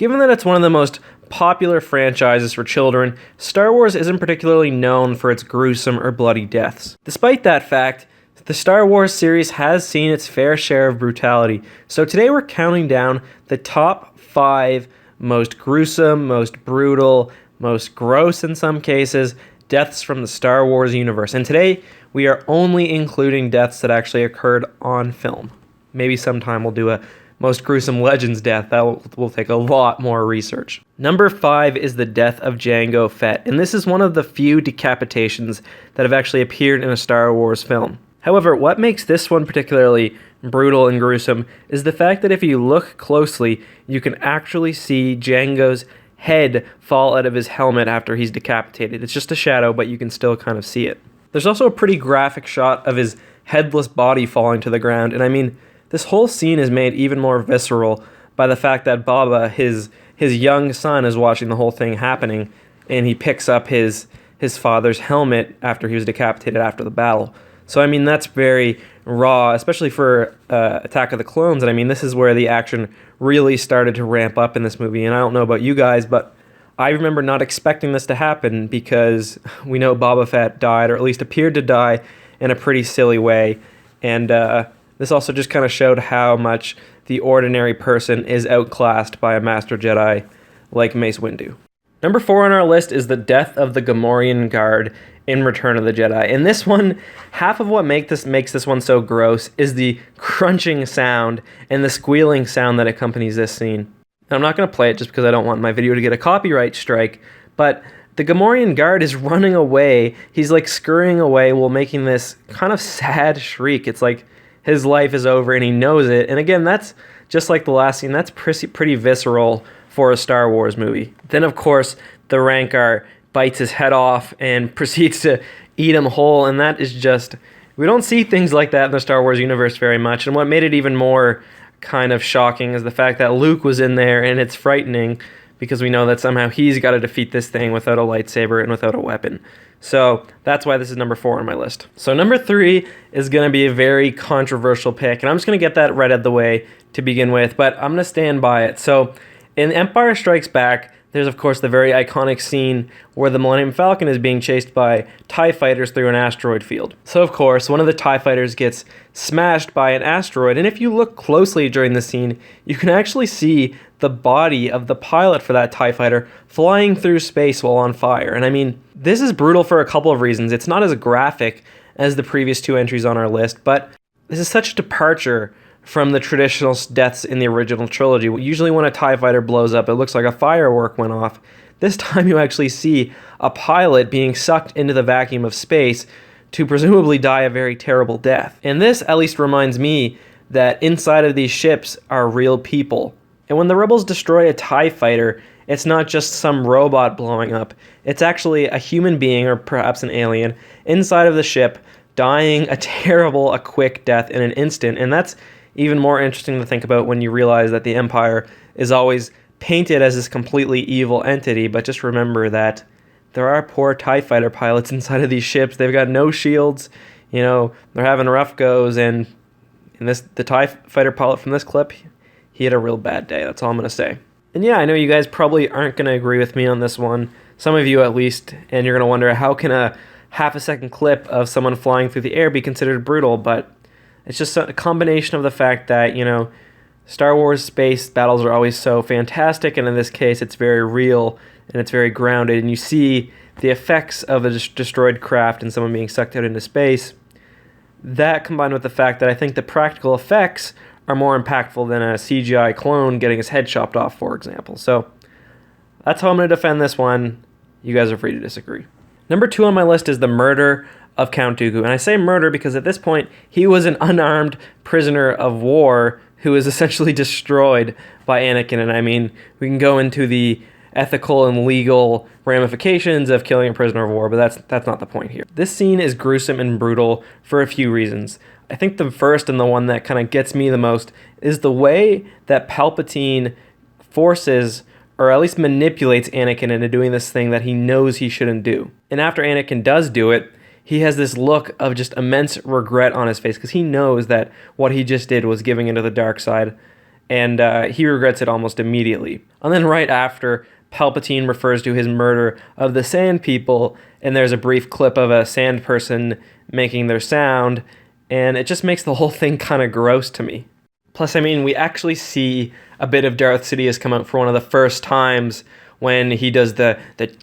Given that it's one of the most popular franchises for children, Star Wars isn't particularly known for its gruesome or bloody deaths. Despite that fact, the Star Wars series has seen its fair share of brutality, so today we're counting down the top 5 most gruesome, most brutal, most gross in some cases, deaths from the Star Wars universe. And today, we are only including deaths that actually occurred on film. Maybe sometime we'll do a most gruesome Legends death. That will take a lot more research. Number 5 is the death of Jango Fett, and this is one of the few decapitations that have actually appeared in a Star Wars film. However, what makes this one particularly brutal and gruesome is the fact that if you look closely, you can actually see Jango's head fall out of his helmet after he's decapitated. It's just a shadow, but you can still kind of see it. There's also a pretty graphic shot of his headless body falling to the ground, and I mean, this whole scene is made even more visceral by the fact that Baba, his young son, is watching the whole thing happening, and he picks up his father's helmet after he was decapitated after the battle. So I mean, that's very raw, especially for Attack of the Clones, and I mean, this is where the action really started to ramp up in this movie, and I don't know about you guys, but I remember not expecting this to happen because we know Boba Fett died, or at least appeared to die, in a pretty silly way, and this also just kind of showed how much the ordinary person is outclassed by a Master Jedi like Mace Windu. Number 4 on our list is the death of the Gomorian Guard in Return of the Jedi. And this one, half of what makes this one so gross is the crunching sound and the squealing sound that accompanies this scene. And I'm not going to play it just because I don't want my video to get a copyright strike, but the Gomorian Guard is running away. He's like scurrying away while making this kind of sad shriek. It's like his life is over and he knows it. And again, that's just like the last scene. That's pretty visceral for a Star Wars movie. Then, of course, the Rancor bites his head off and proceeds to eat him whole. And that is just... we don't see things like that in the Star Wars universe very much. And what made it even more kind of shocking is the fact that Luke was in there, and it's frightening because we know that somehow he's got to defeat this thing without a lightsaber and without a weapon. So that's why this is number 4 on my list. So number 3 is going to be a very controversial pick, and I'm just going to get that right out of the way to begin with, but I'm going to stand by it. So in Empire Strikes Back, there's of course the very iconic scene where the Millennium Falcon is being chased by TIE fighters through an asteroid field. So of course, one of the TIE fighters gets smashed by an asteroid, and if you look closely during the scene, you can actually see the body of the pilot for that TIE fighter flying through space while on fire. And I mean, this is brutal for a couple of reasons. It's not as graphic as the previous 2 entries on our list, but this is such a departure from the traditional deaths in the original trilogy. Usually when a TIE fighter blows up, it looks like a firework went off. This time you actually see a pilot being sucked into the vacuum of space to presumably die a very terrible death. And this at least reminds me that inside of these ships are real people. And when the rebels destroy a TIE fighter, it's not just some robot blowing up. It's actually a human being, or perhaps an alien, inside of the ship, dying a quick death in an instant. And that's even more interesting to think about when you realize that the Empire is always painted as this completely evil entity, but just remember that there are poor TIE fighter pilots inside of these ships. They've got no shields, they're having rough goes, and the TIE fighter pilot from this clip, he had a real bad day. That's all I'm going to say. And yeah, I know you guys probably aren't going to agree with me on this one, some of you at least, and you're going to wonder, how can a half-a-second clip of someone flying through the air be considered brutal? But it's just a combination of the fact that, Star Wars space battles are always so fantastic, and in this case, it's very real, and it's very grounded, and you see the effects of a destroyed craft and someone being sucked out into space. That combined with the fact that I think the practical effects are more impactful than a CGI clone getting his head chopped off, for example. So that's how I'm going to defend this one. You guys are free to disagree. Number 2 on my list is the murder of Count Dooku. And I say murder because at this point, he was an unarmed prisoner of war who was essentially destroyed by Anakin. And I mean, we can go into the ethical and legal ramifications of killing a prisoner of war, but that's not the point here. This scene is gruesome and brutal for a few reasons. I think the first and the one that kind of gets me the most is the way that Palpatine forces, or at least manipulates, Anakin into doing this thing that he knows he shouldn't do. And after Anakin does do it, he has this look of just immense regret on his face because he knows that what he just did was giving into the dark side. and he regrets it almost immediately. And then right after, Palpatine refers to his murder of the Sand People, and there's a brief clip of a sand person making their sound, and it just makes the whole thing kind of gross to me. Plus, I mean, we actually see a bit of Darth Sidious come out for one of the first times when he does the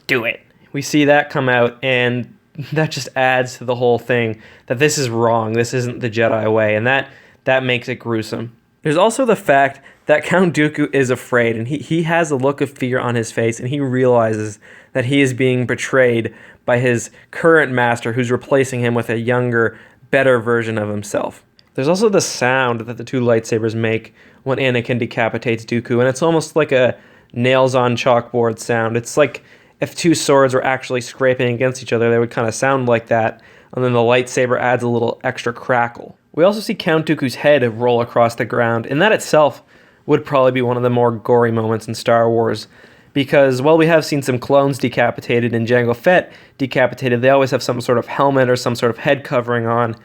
do it. We see that come out, and that just adds to the whole thing that this is wrong, this isn't the Jedi way, and that makes it gruesome. There's also the fact that Count Dooku is afraid, and he has a look of fear on his face, and he realizes that he is being betrayed by his current master, who's replacing him with a younger, better version of himself. There's also the sound that the two lightsabers make when Anakin decapitates Dooku, and it's almost like a nails-on chalkboard sound. It's like if two swords were actually scraping against each other, they would kind of sound like that, and then the lightsaber adds a little extra crackle. We also see Count Dooku's head roll across the ground, and that itself would probably be one of the more gory moments in Star Wars, because while we have seen some clones decapitated and Jango Fett decapitated, they always have some sort of helmet or some sort of head covering on,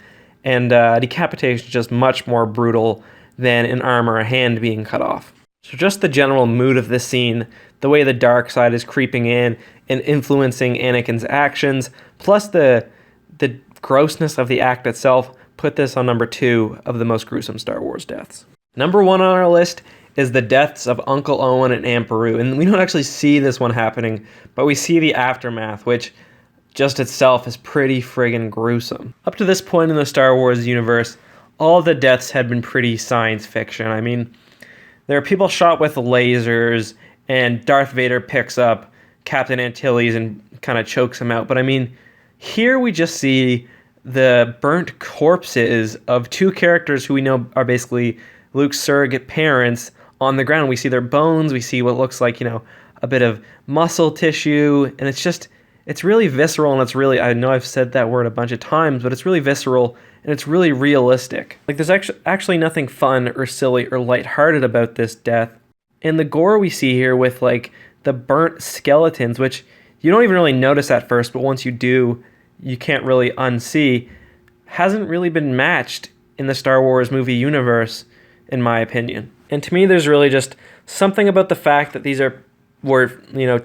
and decapitation is just much more brutal than an arm or a hand being cut off. So just the general mood of this scene, the way the dark side is creeping in and influencing Anakin's actions, plus the grossness of the act itself, put this on number 2 of the most gruesome Star Wars deaths. Number 1 on our list is the deaths of Uncle Owen and Aunt Beru, and we don't actually see this one happening, but we see the aftermath, which just itself is pretty friggin' gruesome. Up to this point in the Star Wars universe, all the deaths had been pretty science fiction. I mean, there are people shot with lasers, and Darth Vader picks up Captain Antilles and kind of chokes him out. But I mean, here we just see the burnt corpses of two characters who we know are basically Luke's surrogate parents on the ground. We see their bones, we see what looks like, a bit of muscle tissue, and it's really visceral, and it's really, I know I've said that word a bunch of times, but it's really visceral, and it's really realistic. Like, there's actually nothing fun or silly or lighthearted about this death. And the gore we see here with, like, the burnt skeletons, which you don't even really notice at first, but once you do, you can't really unsee, hasn't really been matched in the Star Wars movie universe, in my opinion. And to me, there's really just something about the fact that these were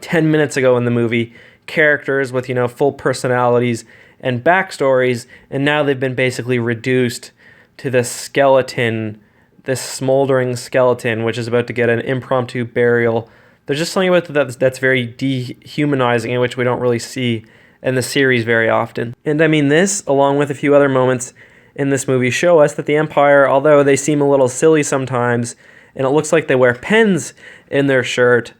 10 minutes ago in the movie, characters with, full personalities and backstories, and now they've been basically reduced to this skeleton, this smoldering skeleton, which is about to get an impromptu burial. There's just something about that that's very dehumanizing, in which we don't really see in the series very often. And I mean, this, along with a few other moments in this movie, show us that the Empire, although they seem a little silly sometimes, and it looks like they wear pens in their shirt,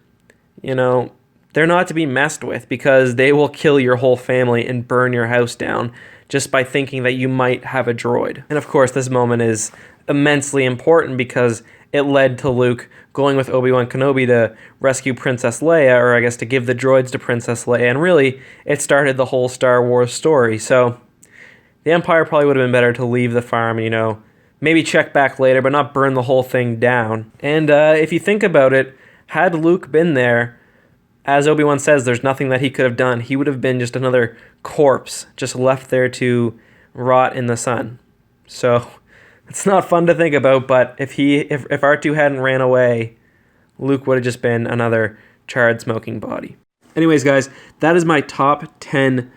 they're not to be messed with, because they will kill your whole family and burn your house down just by thinking that you might have a droid. And of course, this moment is immensely important because it led to Luke going with Obi-Wan Kenobi to rescue Princess Leia, or I guess to give the droids to Princess Leia, and really, it started the whole Star Wars story. So the Empire probably would have been better to leave the farm, maybe check back later, but not burn the whole thing down. And if you think about it, had Luke been there, as Obi-Wan says, there's nothing that he could have done. He would have been just another corpse, just left there to rot in the sun. So it's not fun to think about, but if R2 hadn't ran away, Luke would have just been another charred, smoking body. Anyways, guys, that is my top 5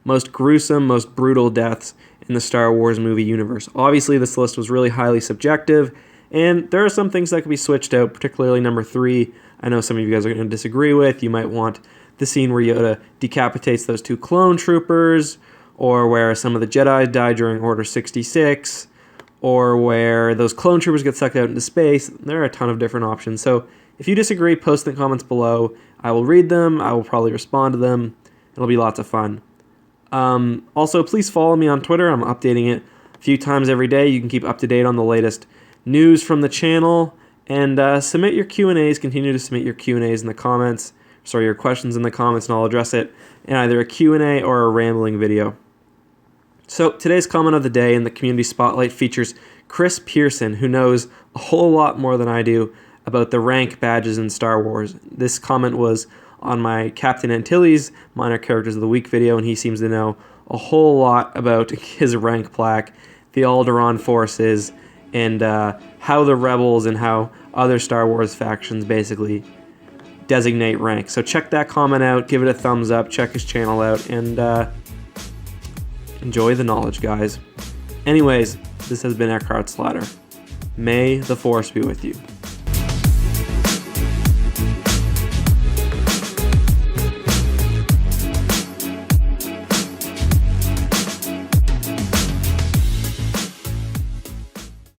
most gruesome, most brutal deaths in the Star Wars movie universe. Obviously, this list was really highly subjective, and there are some things that could be switched out, particularly number 3. I know some of you guys are going to disagree with. You might want the scene where Yoda decapitates those 2 clone troopers, or where some of the Jedi die during Order 66, or where those clone troopers get sucked out into space. There are a ton of different options. So if you disagree, post in the comments below. I will read them. I will probably respond to them. It'll be lots of fun. Also, please follow me on Twitter. I'm updating it a few times every day. You can keep up to date on the latest news from the channel. And submit your Q&As. Continue to submit your Q&As in the comments. Your questions in the comments, and I'll address it in either a Q&A or a rambling video. So today's comment of the day in the Community Spotlight features Chris Pearson, who knows a whole lot more than I do about the rank badges in Star Wars. This comment was on my Captain Antilles Minor Characters of the Week video, and he seems to know a whole lot about his rank plaque, the Alderaan forces, and how the Rebels and how other Star Wars factions basically designate rank. So check that comment out, give it a thumbs up, check his channel out, and enjoy the knowledge, guys. Anyways, this has been Eckhart Slatter. May the Force be with you.